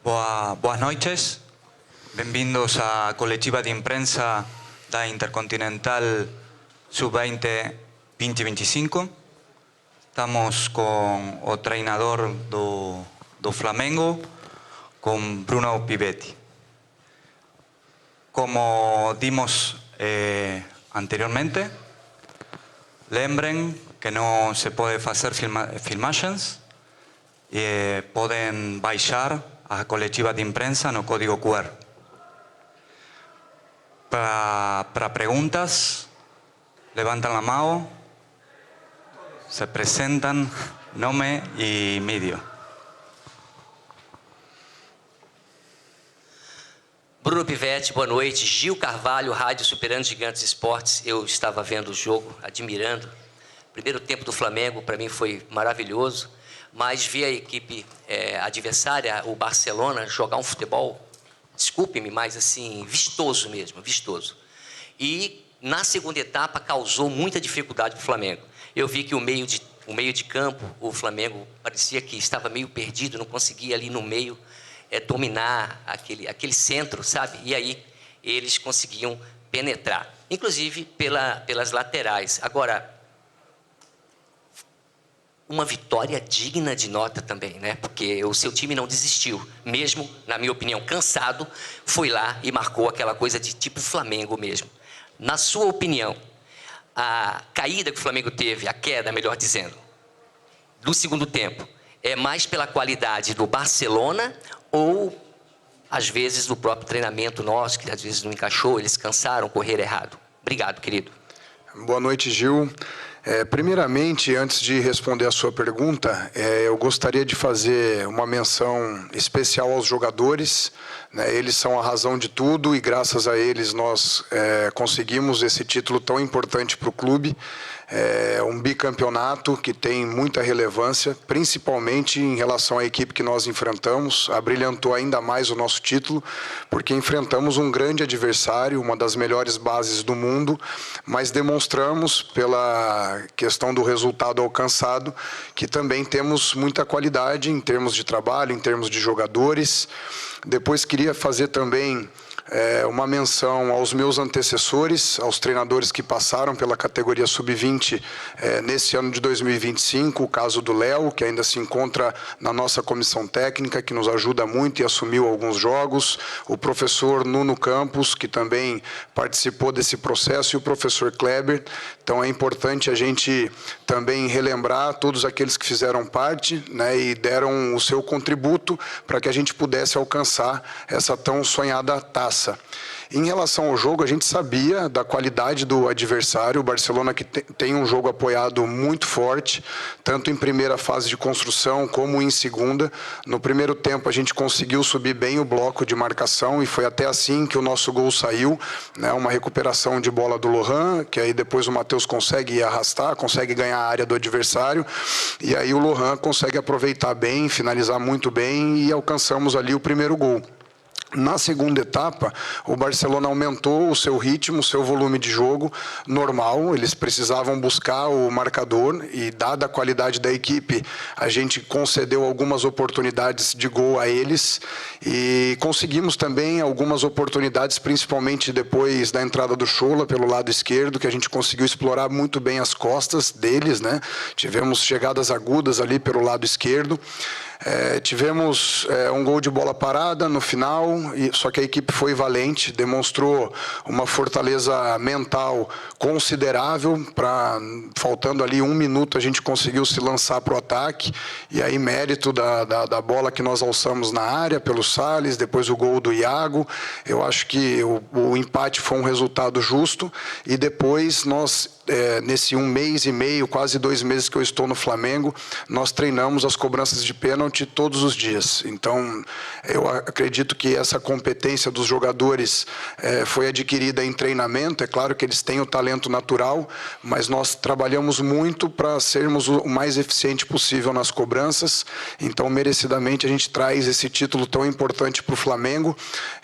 Boas noites, bem-vindos à coletiva de imprensa da Intercontinental Sub-20 2025. Estamos com o treinador do Flamengo, com Bruno Pivetti. Como dimos anteriormente, lembrem que não se pode fazer filmagens e podem baixar a coletiva de imprensa no código QR. Para perguntas, levantam a mão, se apresentam, nome e mídia. Bruno Pivetti, boa noite. Gil Carvalho, Rádio Superando Gigantes Esportes. Eu estava vendo o jogo, admirando. Primeiro tempo do Flamengo, para mim, foi maravilhoso. Mas vi a equipe adversária, o Barcelona, jogar um futebol, desculpe-me, mas assim, vistoso mesmo, vistoso. E na segunda etapa causou muita dificuldade para o Flamengo. Eu vi que o meio de campo, o Flamengo parecia que estava meio perdido, não conseguia ali no meio dominar aquele centro, sabe? E aí eles conseguiam penetrar, inclusive pelas laterais. Agora, uma vitória digna de nota também, né? Porque o seu time não desistiu, mesmo, na minha opinião, cansado, foi lá e marcou aquela coisa de tipo Flamengo mesmo. Na sua opinião, a caída que o Flamengo teve, a queda, melhor dizendo, do segundo tempo, é mais pela qualidade do Barcelona ou, às vezes, do próprio treinamento nosso, que às vezes não encaixou, eles cansaram, correram errado? Obrigado, querido. Boa noite, Gil. Primeiramente, antes de responder a sua pergunta, eu gostaria de fazer uma menção especial aos jogadores. Né? Eles são a razão de tudo e, graças a eles, nós conseguimos esse título tão importante para o clube. Um bicampeonato que tem muita relevância, principalmente em relação à equipe que nós enfrentamos. Abrilhantou ainda mais o nosso título, porque enfrentamos um grande adversário, uma das melhores bases do mundo, mas demonstramos, pela questão do resultado alcançado, que também temos muita qualidade em termos de trabalho, em termos de jogadores. Depois queria fazer também uma menção aos meus antecessores, aos treinadores que passaram pela categoria Sub-20 nesse ano de 2025, o caso do Léo, que ainda se encontra na nossa comissão técnica, que nos ajuda muito e assumiu alguns jogos, o professor Nuno Campos, que também participou desse processo, e o professor Kleber. Então é importante a gente também relembrar todos aqueles que fizeram parte, né, e deram o seu contributo para que a gente pudesse alcançar essa tão sonhada taça. Em relação ao jogo, a gente sabia da qualidade do adversário. O Barcelona que tem um jogo apoiado muito forte, tanto em primeira fase de construção como em segunda. No primeiro tempo, a gente conseguiu subir bem o bloco de marcação e foi até assim que o nosso gol saiu, né? Uma recuperação de bola do Lohan, que aí depois o Matheus consegue arrastar, consegue ganhar a área do adversário, e aí o Lohan consegue aproveitar bem, finalizar muito bem e alcançamos ali o primeiro gol. Na segunda etapa, o Barcelona aumentou o seu ritmo, o seu volume de jogo normal. Eles precisavam buscar o marcador e, dada a qualidade da equipe, a gente concedeu algumas oportunidades de gol a eles e conseguimos também algumas oportunidades, principalmente depois da entrada do Schola pelo lado esquerdo, que a gente conseguiu explorar muito bem as costas deles, né? Tivemos chegadas agudas ali pelo lado esquerdo. Tivemos um gol de bola parada no final, só que a equipe foi valente, demonstrou uma fortaleza mental considerável. Faltando ali 1 minuto, a gente conseguiu se lançar para o ataque, e aí mérito da bola que nós alçamos na área pelo Salles, depois o gol do Iago. Eu acho que o empate foi um resultado justo, e depois nós, nesse 1 mês e meio, quase 2 meses que eu estou no Flamengo, nós treinamos as cobranças de pênalti todos os dias. Então, eu acredito que essa competência dos jogadores foi adquirida em treinamento. É claro que eles têm o talento natural, mas nós trabalhamos muito para sermos o mais eficiente possível nas cobranças. Então, merecidamente, a gente traz esse título tão importante para o Flamengo,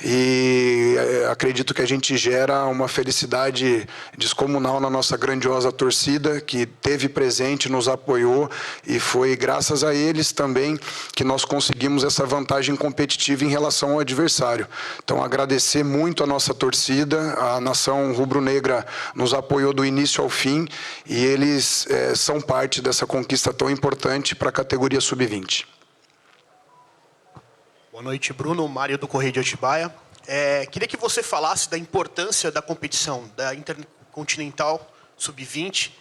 e acredito que a gente gera uma felicidade descomunal na nossa grandiosa torcida, que teve presente, nos apoiou, e foi graças a eles também que nós conseguimos essa vantagem competitiva em relação ao adversário. Então, agradecer muito a nossa torcida, a nação rubro-negra nos apoiou do início ao fim e eles são parte dessa conquista tão importante para a categoria sub-20. Boa noite, Bruno. Mário do Correio de Atibaia. Queria que você falasse da importância da competição, da Intercontinental Sub-20.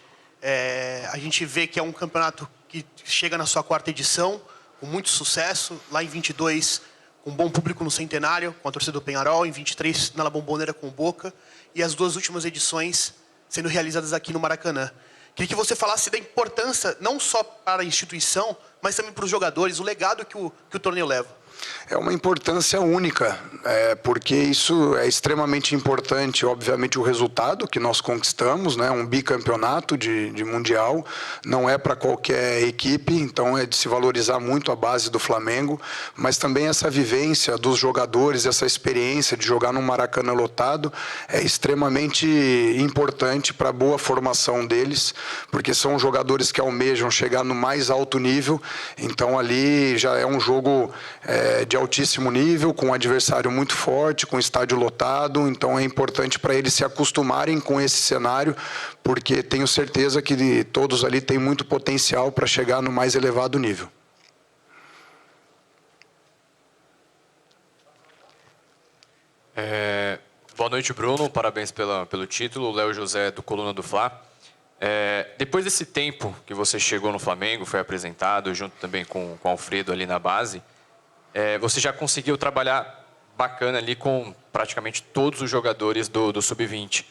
A gente vê que é um campeonato que chega na sua 4ª edição, com muito sucesso. Lá em 22, com um bom público no Centenário, com a torcida do Peñarol. Em 23, na La Bombonera, com o Boca. E as 2 últimas edições sendo realizadas aqui no Maracanã. Queria que você falasse da importância, não só para a instituição, mas também para os jogadores, o legado que o torneio leva. É uma importância única, porque isso é extremamente importante, obviamente, o resultado que nós conquistamos, né? Um bicampeonato de Mundial, não é para qualquer equipe, então é de se valorizar muito a base do Flamengo, mas também essa vivência dos jogadores, essa experiência de jogar num Maracanã lotado, é extremamente importante para a boa formação deles, porque são jogadores que almejam chegar no mais alto nível, então ali já é um jogo de altíssimo nível, com um adversário muito forte, com estádio lotado, então é importante para eles se acostumarem com esse cenário, porque tenho certeza que todos ali têm muito potencial para chegar no mais elevado nível. Boa noite, Bruno. Parabéns pelo título. Léo José, do Coluna do Fla. Depois desse tempo que você chegou no Flamengo, foi apresentado, junto também com o Alfredo ali na base, você já conseguiu trabalhar bacana ali com praticamente todos os jogadores do Sub-20.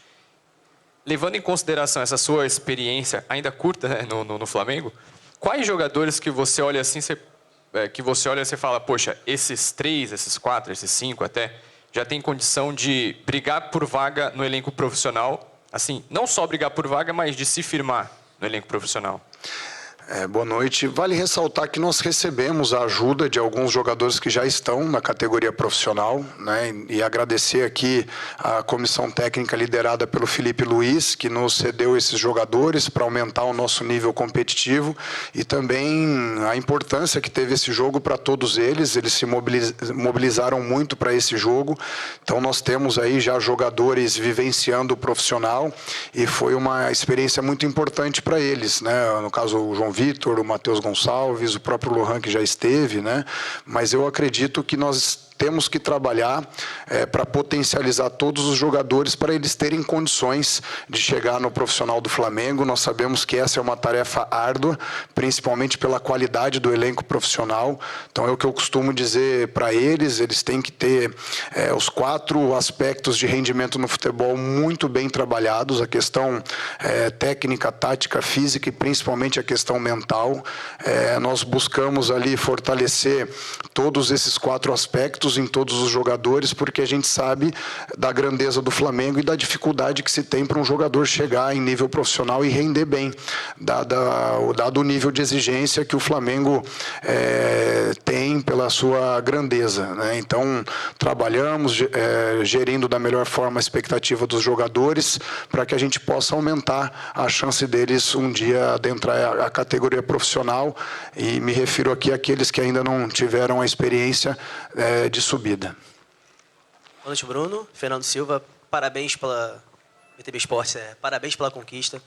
Levando em consideração essa sua experiência ainda curta, né, no Flamengo, quais jogadores que você olha assim, você fala, poxa, esses 3, esses 4, esses 5 até, já tem condição de brigar por vaga no elenco profissional, assim, não só brigar por vaga, mas de se firmar no elenco profissional? Boa noite. Vale ressaltar que nós recebemos a ajuda de alguns jogadores que já estão na categoria profissional, né? E agradecer aqui a comissão técnica liderada pelo Felipe Luiz, que nos cedeu esses jogadores para aumentar o nosso nível competitivo, e também a importância que teve esse jogo para todos eles. Eles se mobilizaram muito para esse jogo, então nós temos aí já jogadores vivenciando o profissional e foi uma experiência muito importante para eles, né? No caso, o João Vitor, o Matheus Gonçalves, o próprio Lohan, que já esteve, né? Mas eu acredito que nós temos que trabalhar para potencializar todos os jogadores para eles terem condições de chegar no profissional do Flamengo. Nós sabemos que essa é uma tarefa árdua, principalmente pela qualidade do elenco profissional. Então é o que eu costumo dizer para eles, eles têm que ter os 4 aspectos de rendimento no futebol muito bem trabalhados, a questão técnica, tática, física e principalmente a questão mental. Nós buscamos ali fortalecer todos esses 4 aspectos em todos os jogadores, porque a gente sabe da grandeza do Flamengo e da dificuldade que se tem para um jogador chegar em nível profissional e render bem, dado o nível de exigência que o Flamengo tem pela sua grandeza, né? Então, trabalhamos gerindo da melhor forma a expectativa dos jogadores para que a gente possa aumentar a chance deles um dia adentrar a categoria profissional, e me refiro aqui àqueles que ainda não tiveram a experiência de subida. Boa noite, Bruno. Fernando Silva, parabéns pela BTB Esportes, parabéns pela conquista.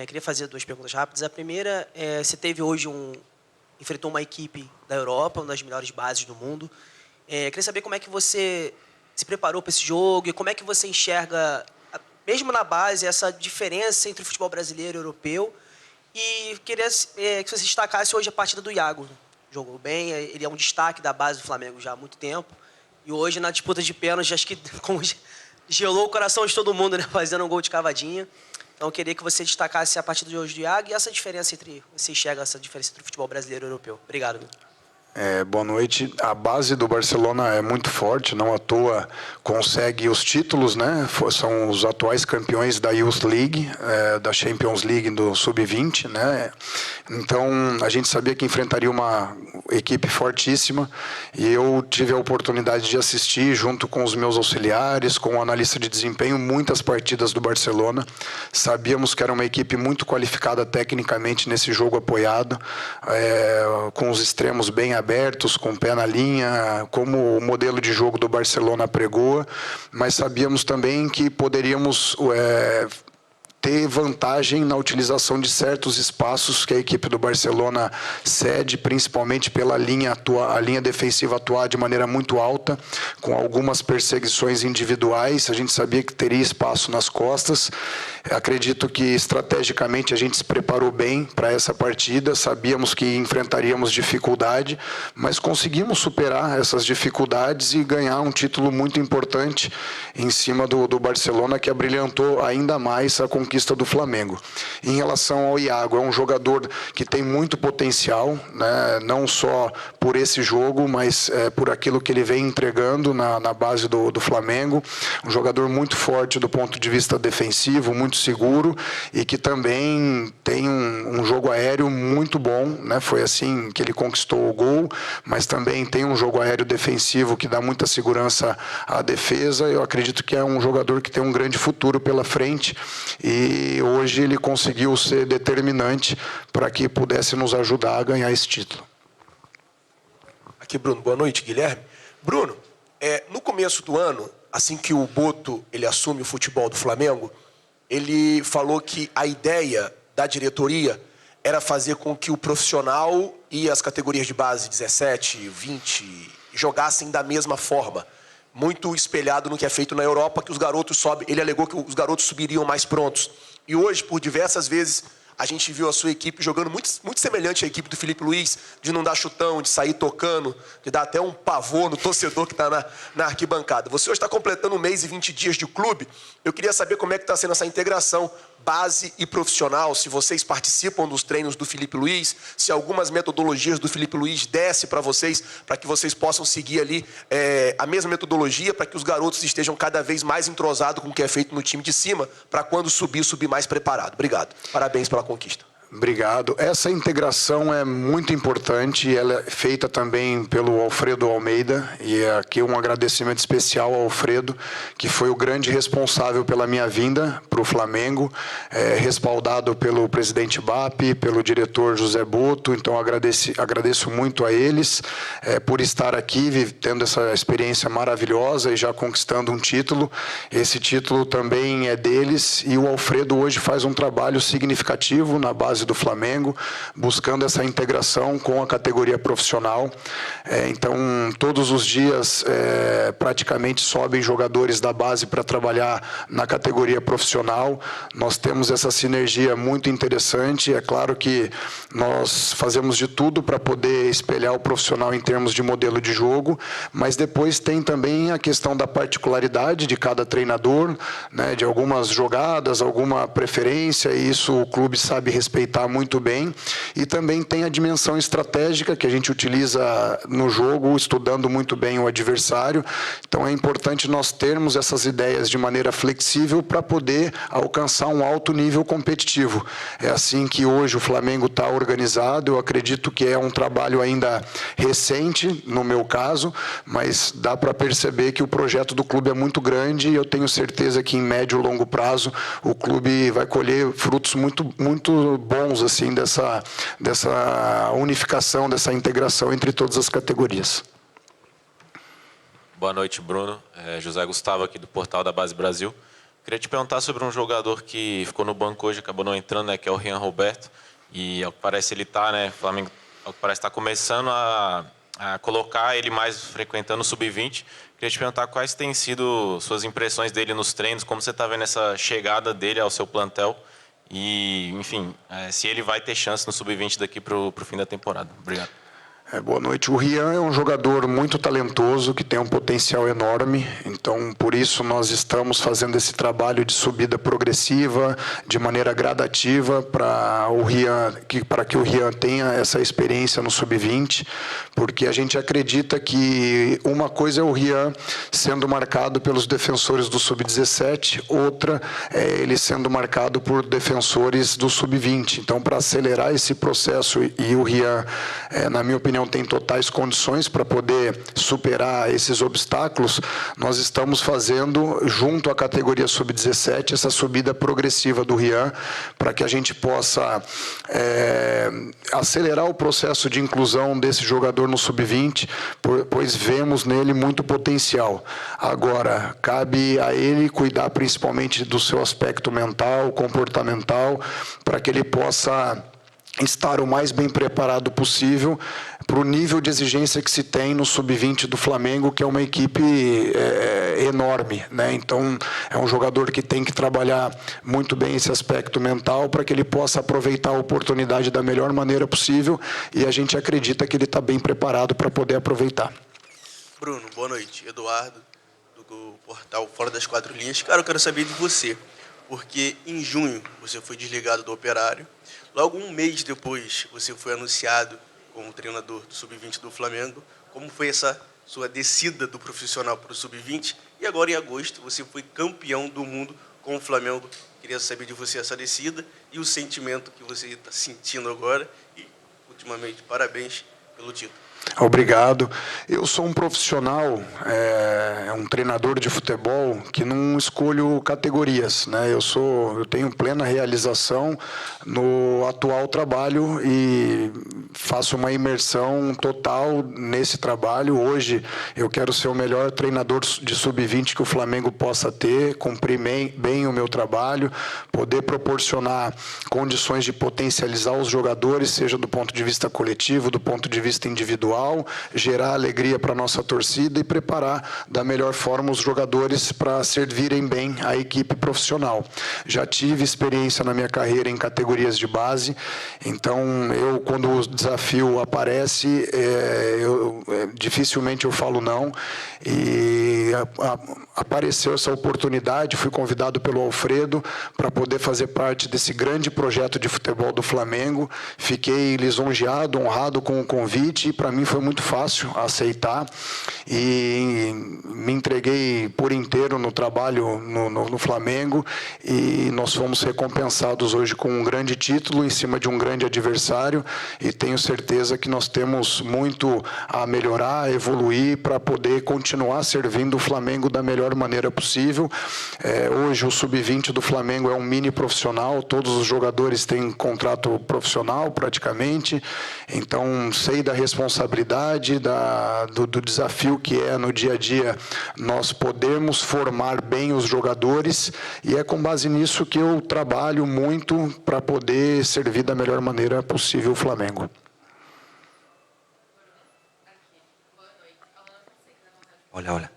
Queria fazer 2 perguntas rápidas. A primeira, você teve hoje enfrentou uma equipe da Europa, uma das melhores bases do mundo. Queria saber como é que você se preparou para esse jogo e como é que você enxerga, mesmo na base, essa diferença entre o futebol brasileiro e europeu. E queria que você destacasse hoje a partida do Iago. Jogou bem, ele é um destaque da base do Flamengo já há muito tempo. E hoje, na disputa de pênaltis, acho que gelou o coração de todo mundo, né? Fazendo um gol de cavadinha. Então, eu queria que você destacasse a partida de hoje do Iago e essa diferença você enxerga essa diferença entre o futebol brasileiro e o europeu. Obrigado. Boa noite. A base do Barcelona é muito forte, não à toa consegue os títulos, né? São os atuais campeões da Youth League, da Champions League do Sub-20, né? Então, a gente sabia que enfrentaria uma equipe fortíssima e eu tive a oportunidade de assistir, junto com os meus auxiliares, com o analista de desempenho, muitas partidas do Barcelona. Sabíamos que era uma equipe muito qualificada tecnicamente nesse jogo apoiado, com os extremos bem abertos, com o pé na linha, como o modelo de jogo do Barcelona pregou, mas sabíamos também que poderíamos ter vantagem na utilização de certos espaços que a equipe do Barcelona cede, principalmente pela linha a linha defensiva atuar de maneira muito alta, com algumas perseguições individuais. A gente sabia que teria espaço nas costas. Acredito que estrategicamente a gente se preparou bem para essa partida, sabíamos que enfrentaríamos dificuldade, mas conseguimos superar essas dificuldades e ganhar um título muito importante em cima do Barcelona, que abrilhantou ainda mais a conquista do Flamengo. Em relação ao Iago, é um jogador que tem muito potencial, né? Não só por esse jogo, mas por aquilo que ele vem entregando na base do Flamengo. Um jogador muito forte do ponto de vista defensivo, muito seguro e que também tem um jogo aéreo muito bom, né? Foi assim que ele conquistou o gol, mas também tem um jogo aéreo defensivo que dá muita segurança à defesa. Eu acredito que é um jogador que tem um grande futuro pela frente e hoje ele conseguiu ser determinante para que pudesse nos ajudar a ganhar esse título. Aqui, Bruno. Boa noite, Guilherme. Bruno, no começo do ano, assim que o Boto ele assume o futebol do Flamengo, ele falou que a ideia da diretoria era fazer com que o profissional e as categorias de base 17, 20 jogassem da mesma forma. Muito espelhado no que é feito na Europa, que os garotos sobem. Ele alegou que os garotos subiriam mais prontos. E hoje, por diversas vezes, a gente viu a sua equipe jogando muito semelhante à equipe do Felipe Luiz, de não dar chutão, de sair tocando, de dar até um pavor no torcedor que está na arquibancada. Você hoje está completando 1 mês e 20 dias de clube. Eu queria saber como é que está sendo essa integração base e profissional, se vocês participam dos treinos do Felipe Luiz, se algumas metodologias do Felipe Luiz desce para vocês, para que vocês possam seguir ali a mesma metodologia, para que os garotos estejam cada vez mais entrosados com o que é feito no time de cima, para quando subir mais preparado. Obrigado. Parabéns pela conquista. Obrigado. Essa integração é muito importante, ela é feita também pelo Alfredo Almeida, e aqui um agradecimento especial ao Alfredo, que foi o grande responsável pela minha vinda para o Flamengo, respaldado pelo presidente BAP, pelo diretor José Boto. Então agradeço muito a eles por estar aqui, tendo essa experiência maravilhosa e já conquistando um título. Esse título também é deles, e o Alfredo hoje faz um trabalho significativo na base do Flamengo, buscando essa integração com a categoria profissional. Então, todos os dias, praticamente sobem jogadores da base para trabalhar na categoria profissional. Nós temos essa sinergia muito interessante. É claro que nós fazemos de tudo para poder espelhar o profissional em termos de modelo de jogo, mas depois tem também a questão da particularidade de cada treinador, né, de algumas jogadas, alguma preferência, e isso o clube sabe respeitar muito bem. E também tem a dimensão estratégica que a gente utiliza no jogo, estudando muito bem o adversário. Então é importante nós termos essas ideias de maneira flexível para poder alcançar um alto nível competitivo. É assim que hoje o Flamengo está organizado. Eu acredito que é um trabalho ainda recente, no meu caso, mas dá para perceber que o projeto do clube é muito grande e eu tenho certeza que em médio e longo prazo o clube vai colher frutos muito, muito bons assim, dessa unificação, dessa integração entre todas as categorias. Boa noite, Bruno. José Gustavo aqui do Portal da Base Brasil. Queria te perguntar sobre um jogador que ficou no banco hoje, acabou não entrando, né, que é o Rian Roberto. E ao que parece ele está, né, o Flamengo ao que parece está começando a colocar ele mais frequentando o Sub-20. Queria te perguntar quais têm sido suas impressões dele nos treinos, como você está vendo essa chegada dele ao seu plantel e, enfim, se ele vai ter chance no Sub-20 daqui para o fim da temporada. Obrigado. Boa noite. O Rian é um jogador muito talentoso, que tem um potencial enorme. Então, por isso, nós estamos fazendo esse trabalho de subida progressiva, de maneira gradativa, para que o Rian tenha essa experiência no Sub-20, porque a gente acredita que uma coisa é o Rian sendo marcado pelos defensores do Sub-17, outra é ele sendo marcado por defensores do Sub-20. Então, para acelerar esse processo, e o Rian, na minha opinião, tem totais condições para poder superar esses obstáculos, nós estamos fazendo, junto à categoria Sub-17, essa subida progressiva do Rian, para que a gente possa acelerar o processo de inclusão desse jogador no Sub-20, pois vemos nele muito potencial. Agora, cabe a ele cuidar principalmente do seu aspecto mental, comportamental, para que ele possa estar o mais bem preparado possível para o nível de exigência que se tem no Sub-20 do Flamengo, que é uma equipe enorme, né? Então, é um jogador que tem que trabalhar muito bem esse aspecto mental para que ele possa aproveitar a oportunidade da melhor maneira possível, e a gente acredita que ele está bem preparado para poder aproveitar. Bruno, boa noite. Eduardo, do portal Fora das Quatro Linhas. Cara, eu quero saber de você, porque em junho você foi desligado do Operário. Logo um mês depois, você foi anunciado como treinador do Sub-20 do Flamengo. Como foi essa sua descida do profissional para o Sub-20? E agora, em agosto, você foi campeão do mundo com o Flamengo. Queria saber de você essa descida e o sentimento que você está sentindo agora. E, ultimamente, parabéns pelo título. Obrigado. Eu sou um profissional, um treinador de futebol que não escolho categorias, né? Eu tenho plena realização no atual trabalho e faço uma imersão total nesse trabalho. Hoje eu quero ser o melhor treinador de Sub-20 que o Flamengo possa ter, cumprir bem o meu trabalho, poder proporcionar condições de potencializar os jogadores, seja do ponto de vista coletivo, do ponto de vista individual, gerar alegria para a nossa torcida e preparar da melhor forma os jogadores para servirem bem a equipe profissional. Já tive experiência na minha carreira em categorias de base, então quando o desafio aparece, dificilmente eu falo não, e apareceu essa oportunidade, fui convidado pelo Alfredo para poder fazer parte desse grande projeto de futebol do Flamengo. Fiquei lisonjeado, honrado com o convite, e para mim foi muito fácil aceitar, e me entreguei por inteiro no trabalho no Flamengo, e nós fomos recompensados hoje com um grande título em cima de um grande adversário, e tenho certeza que nós temos muito a melhorar, a evoluir para poder continuar servindo o Flamengo da melhor maneira possível. Hoje o Sub-20 do Flamengo é um mini profissional, todos os jogadores têm contrato profissional praticamente, então sei da responsabilidade, do desafio que é no dia a dia nós podemos formar bem os jogadores, e é com base nisso que eu trabalho muito para poder servir da melhor maneira possível o Flamengo. Hola.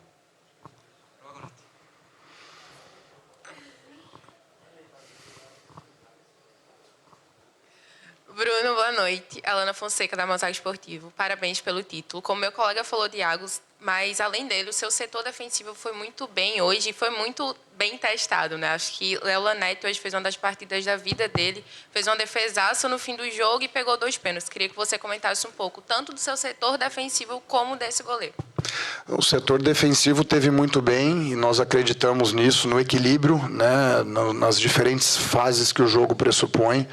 Bruno, boa noite. Alana Fonseca, da Mosaico Esportivo. Parabéns pelo título. Como meu colega falou, Thiago, mas além dele, o seu setor defensivo foi muito bem hoje e foi muito bem testado, né? Acho que Léo Lanete hoje fez uma das partidas da vida dele, fez uma defesaça no fim do jogo e pegou 2 pênaltis. Queria que você comentasse um pouco, tanto do seu setor defensivo como desse goleiro. O setor defensivo teve muito bem, e nós acreditamos nisso, no equilíbrio, né, nas diferentes fases que o jogo pressupõe.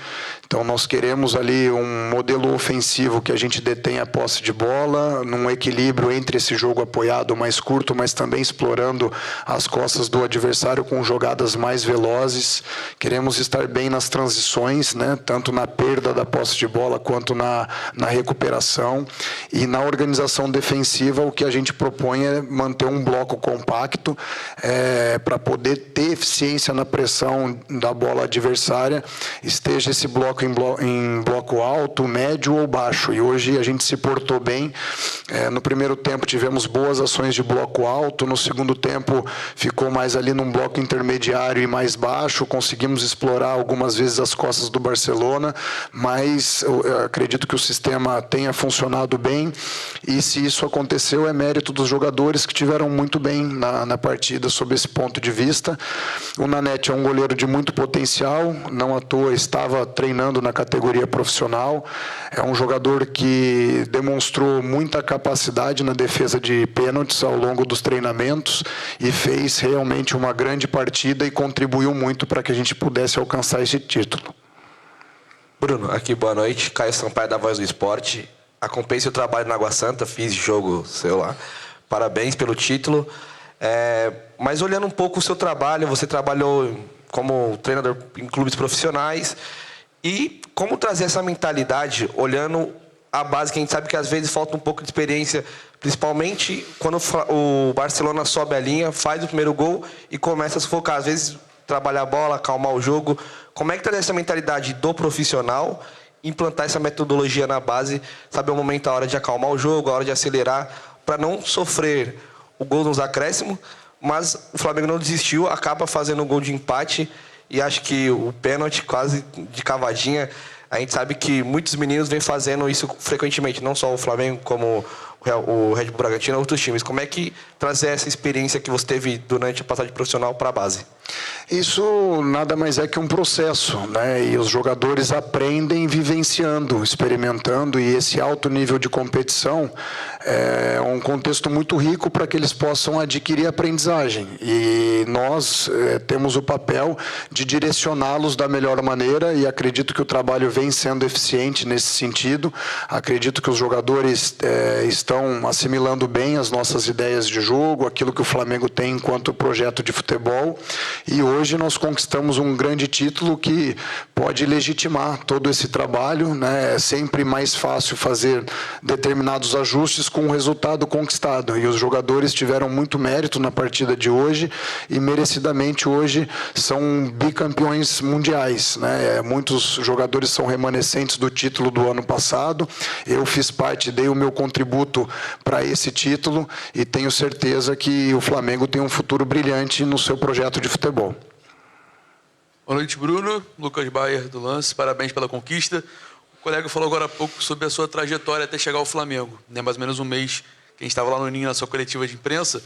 Então, nós queremos ali um modelo ofensivo que a gente detenha a posse de bola, num equilíbrio entre esse jogo apoiado mais curto, mas também explorando as costas do adversário com jogadas mais velozes. Queremos estar bem nas transições, né, tanto na perda da posse de bola quanto na recuperação. E na organização defensiva, o que a gente propõe propõe é manter um bloco compacto para poder ter eficiência na pressão da bola adversária, esteja esse bloco em bloco alto, médio ou baixo. E hoje a gente se portou bem. No primeiro tempo tivemos boas ações de bloco alto, no segundo tempo ficou mais ali num bloco intermediário e mais baixo, conseguimos explorar algumas vezes as costas do Barcelona, mas eu acredito que o sistema tenha funcionado bem, e se isso aconteceu é mérito dos jogadores que tiveram muito bem na partida sob esse ponto de vista. O Nanete é um goleiro de muito potencial, não à toa estava treinando na categoria profissional, é um jogador que demonstrou muita capacidade na defesa de pênaltis ao longo dos treinamentos e fez realmente uma grande partida e contribuiu muito para que a gente pudesse alcançar esse título. Bruno, aqui boa noite, Caio Sampaio da Voz do Esporte. Acompanhei seu trabalho na Água Santa, fiz jogo, sei lá. Parabéns pelo título. Mas olhando um pouco o seu trabalho, você trabalhou como treinador em clubes profissionais. E como trazer essa mentalidade, olhando a base, que a gente sabe que às vezes falta um pouco de experiência, principalmente quando o Barcelona sobe a linha, faz o primeiro gol e começa a sufocar. Às vezes trabalhar a bola, acalmar o jogo. Como é que trazer essa mentalidade do profissional, implantar essa metodologia na base, saber o momento, a hora de acalmar o jogo, a hora de acelerar, para não sofrer o gol nos acréscimos, mas o Flamengo não desistiu, acaba fazendo um gol de empate, e acho que o pênalti quase de cavadinha, a gente sabe que muitos meninos vêm fazendo isso frequentemente, não só o Flamengo, como o Red Bull Bragantino e outros times. Como é que trazer essa experiência que você teve durante a passagem profissional para a base? Isso nada mais é que um processo, né? E os jogadores aprendem vivenciando, experimentando, e esse alto nível de competição é um contexto muito rico para que eles possam adquirir aprendizagem. E nós temos o papel de direcioná-los da melhor maneira, e acredito que o trabalho vem sendo eficiente nesse sentido. Acredito que os jogadores estão assimilando bem as nossas ideias de jogo, aquilo que o Flamengo tem enquanto projeto de futebol. E hoje nós conquistamos um grande título que pode legitimar todo esse trabalho, né? É sempre mais fácil fazer determinados ajustes com o resultado conquistado. E os jogadores tiveram muito mérito na partida de hoje e merecidamente hoje são bicampeões mundiais, né? Muitos jogadores são remanescentes do título do ano passado. Eu fiz parte, dei o meu contributo para esse título e tenho certeza que o Flamengo tem um futuro brilhante no seu projeto de futebol. Boa noite, Bruno. Lucas Bayer, do Lance. Parabéns pela conquista. O colega falou agora há pouco sobre a sua trajetória até chegar ao Flamengo. Mais ou menos um mês que a gente estava lá no Ninho, na sua coletiva de imprensa.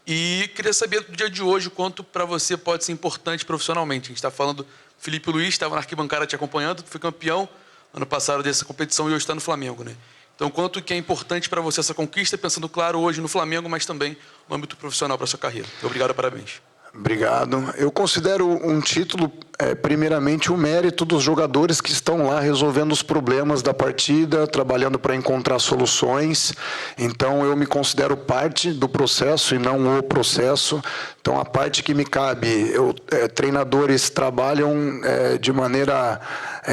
E queria saber do dia de hoje o quanto para você pode ser importante profissionalmente. A gente está falando do Felipe Luiz, estava na arquibancada te acompanhando, foi campeão ano passado dessa competição e hoje está no Flamengo, né? Então, quanto que é importante para você essa conquista, pensando, claro, hoje no Flamengo, mas também no âmbito profissional para a sua carreira. Obrigado, parabéns. Obrigado. Eu considero um título, primeiramente, o mérito dos jogadores que estão lá resolvendo os problemas da partida, trabalhando para encontrar soluções. Então, eu me considero parte do processo e não o processo. Então, a parte que me cabe, treinadores trabalham de maneira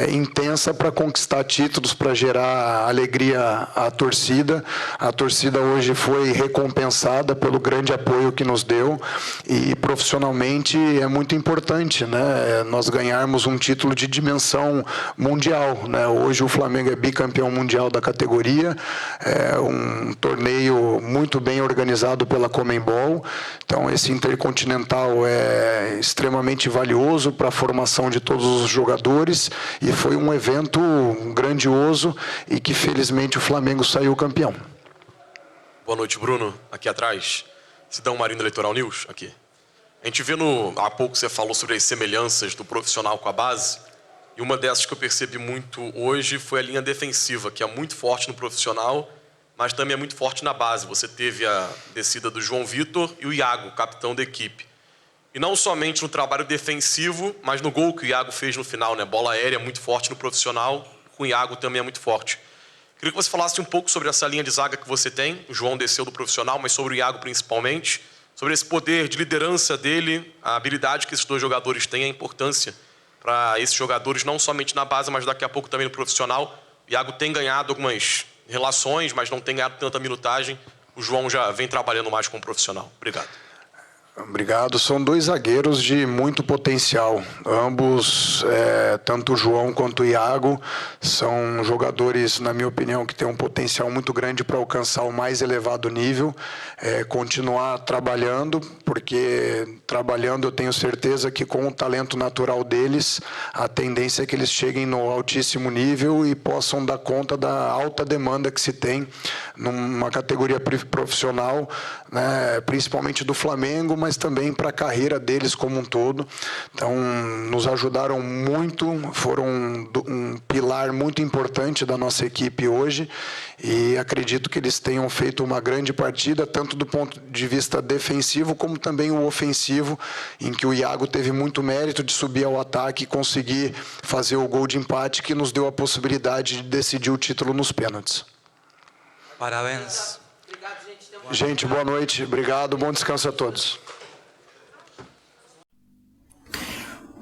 intensa para conquistar títulos, para gerar alegria à torcida. A torcida hoje foi recompensada pelo grande apoio que nos deu e profissionalmente é muito importante, né? Nós ganharmos um título de dimensão mundial, né? Hoje o Flamengo é bicampeão mundial da categoria, é um torneio muito bem organizado pela Conmebol. Então esse intercontinental é extremamente valioso para a formação de todos os jogadores e foi um evento grandioso e que felizmente o Flamengo saiu campeão. Boa noite, Bruno. Aqui atrás, Sidão Marino, Eleitoral News, aqui. A gente vê há pouco você falou sobre as semelhanças do profissional com a base, e uma dessas que eu percebi muito hoje foi a linha defensiva, que é muito forte no profissional, mas também é muito forte na base. Você teve a descida do João Vitor e o Iago, capitão da equipe. E não somente no trabalho defensivo, mas no gol que o Iago fez no final, né? Bola aérea muito forte no profissional, com o Iago também é muito forte. Queria que você falasse um pouco sobre essa linha de zaga que você tem. O João desceu do profissional, mas sobre o Iago principalmente. Sobre esse poder de liderança dele, a habilidade que esses dois jogadores têm, a importância para esses jogadores, não somente na base, mas daqui a pouco também no profissional. O Iago tem ganhado algumas relações, mas não tem ganhado tanta minutagem. o João já vem trabalhando mais como profissional? Obrigado. Obrigado. São dois zagueiros de muito potencial. Ambos, tanto o João quanto o Iago, são jogadores, na minha opinião, que têm um potencial muito grande para alcançar o mais elevado nível. Continuar trabalhando, porque trabalhando eu tenho certeza que com o talento natural deles, a tendência é que eles cheguem no altíssimo nível e possam dar conta da alta demanda que se tem numa categoria profissional, né, principalmente do Flamengo, mas também para a carreira deles como um todo. Então, nos ajudaram muito, foram um pilar muito importante da nossa equipe hoje, e acredito que eles tenham feito uma grande partida, tanto do ponto de vista defensivo, como também o ofensivo, em que o Iago teve muito mérito de subir ao ataque e conseguir fazer o gol de empate, que nos deu a possibilidade de decidir o título nos pênaltis. Parabéns. Gente, boa noite, obrigado, bom descanso a todos.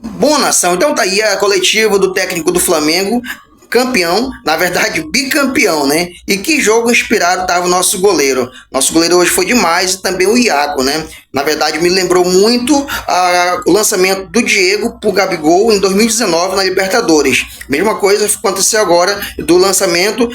Bom, nação, então tá aí a coletiva do técnico do Flamengo, campeão, na verdade bicampeão, né? E que jogo inspirado tava o nosso goleiro. Nosso goleiro hoje foi demais, e também o Iago, né? Na verdade me lembrou muito o lançamento do Diego pro Gabigol em 2019 na Libertadores. Mesma coisa aconteceu agora do lançamento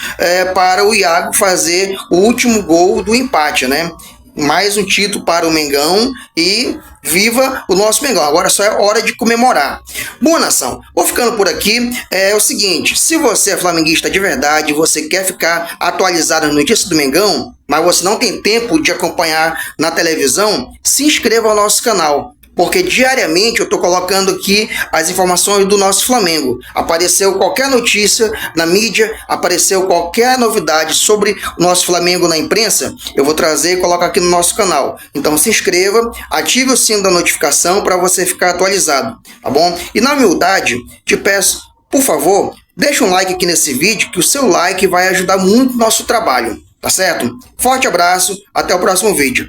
para o Iago fazer o último gol do empate, né? Mais um título para o Mengão e viva o nosso Mengão. Agora só é hora de comemorar. Boa, nação, vou ficando por aqui. É o seguinte, se você é flamenguista de verdade, você quer ficar atualizado nas notícias do Mengão, mas você não tem tempo de acompanhar na televisão, se inscreva ao nosso canal, porque diariamente eu estou colocando aqui as informações do nosso Flamengo. Apareceu qualquer notícia na mídia, apareceu qualquer novidade sobre o nosso Flamengo na imprensa, eu vou trazer e colocar aqui no nosso canal. Então se inscreva, ative o sino da notificação para você ficar atualizado, tá bom? E na humildade, te peço, por favor, deixa um like aqui nesse vídeo, que o seu like vai ajudar muito o nosso trabalho, tá certo? Forte abraço, até o próximo vídeo.